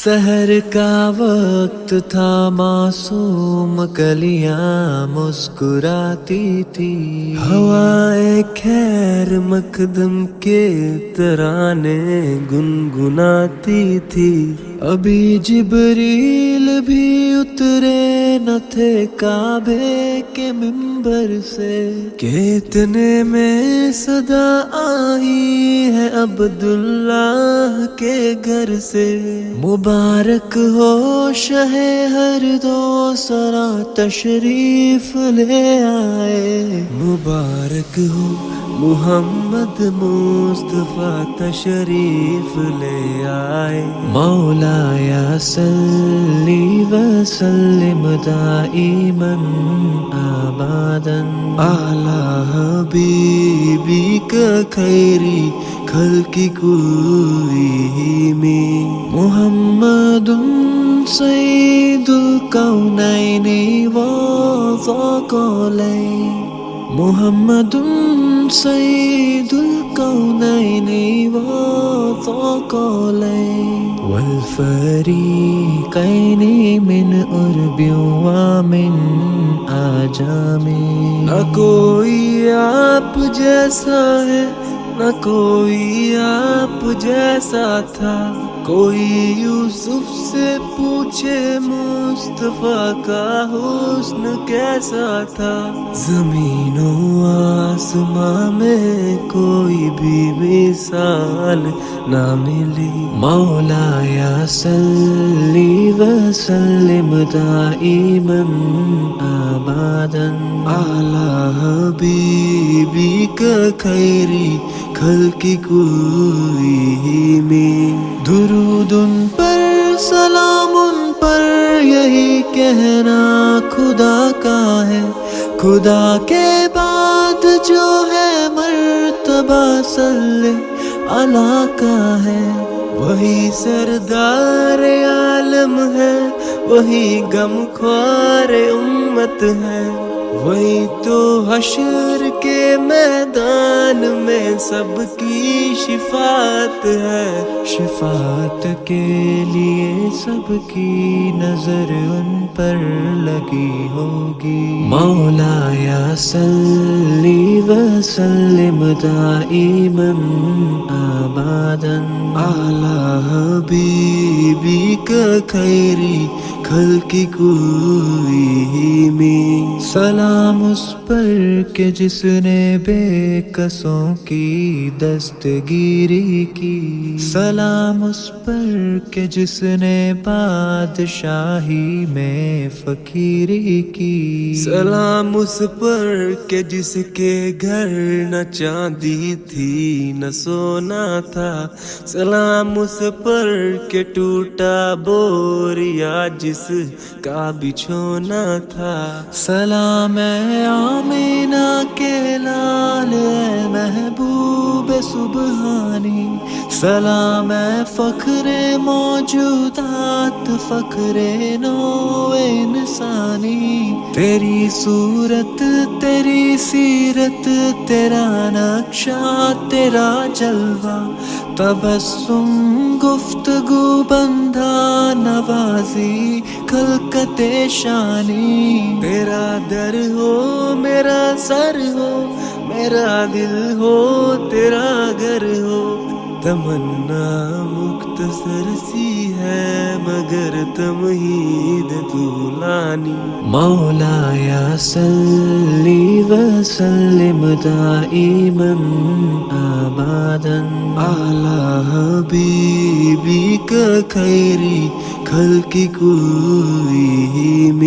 سحر کا وقت تھا، معصوم کلیاں مسکراتی تھی، ہوائے خیر مقدم کے ترانے گنگناتی تھی۔ ابھی جبریل بھی اترے نہ تھے کعبے کے منبر سے کہ اتنے میں صدا آئی ہے عبداللہ کے گھر سے۔ مبارک ہو شہ ہر دو سرا تشریف لے آئے، مبارک ہو محمد مصطفیٰ تشریف لے آئے۔ مولایا صلی وسلم دائما ابدا علی حبیبک خیری خلق کلہم، محمد سید الکونین والثقلین، محمد سید الکونین والثقلین والفریقین من عرب ومن عجم۔ نہ کوئی آپ جیسا ہے، نہ کوئی آپ جیسا تھا، کوئی یوسف سے پوچھے مصطفیٰ کا حسن کیسا تھا۔ زمین و آسماں میں کوئی بھی مثال نہ ملی۔ مولایا صلی وسلم دائما ابدا علی حبیبک خیری خلق کلہم۔ درود ان پر سلام ان پر، یہی کہنا خدا کا ہے، خدا کے بعد جو ہے مرتبہ صلی اللہ کا ہے۔ وہی سردار عالم ہے، وہی غم خوار امت ہے، وہی تو حشر کے میدان میں سب کی شفاعت ہے۔ شفاعت کے لیے سب کی نظر ان پر لگی ہوگی۔ مولایا صلی وسلم دائما ابدا علی حبیبک خیری خلق کلہم۔ سلام اس پر کہ جس نے بے کسوں کی دستگیری کی، سلام اس پر کہ جس نے بادشاہی میں فقیری کی، سلام اس پر کہ جس کے گھر نہ چاندی تھی نہ سونا تھا، سلام اس پر کہ ٹوٹا بوریا جس کا بچھونا تھا۔ سلام اے آمینہ کے لال، اے محبوب سبحانی، سلام اے فخر موجودات، فخر نوع انسانی۔ تیری صورت تیری سیرت، تیرا نقشہ تیرا جلوہ، تبسم گفتگو بندھا نوازی خلقت شانی۔ تیرا در ہو میرا سر ہو، میرا دل ہو تیرا گھر ہو، تمنا مختصر سی ہے مگر تمہید طولانی۔ مولایا صلی وسلم دائما ابدا علی حبیبک خیری خلق کلہم۔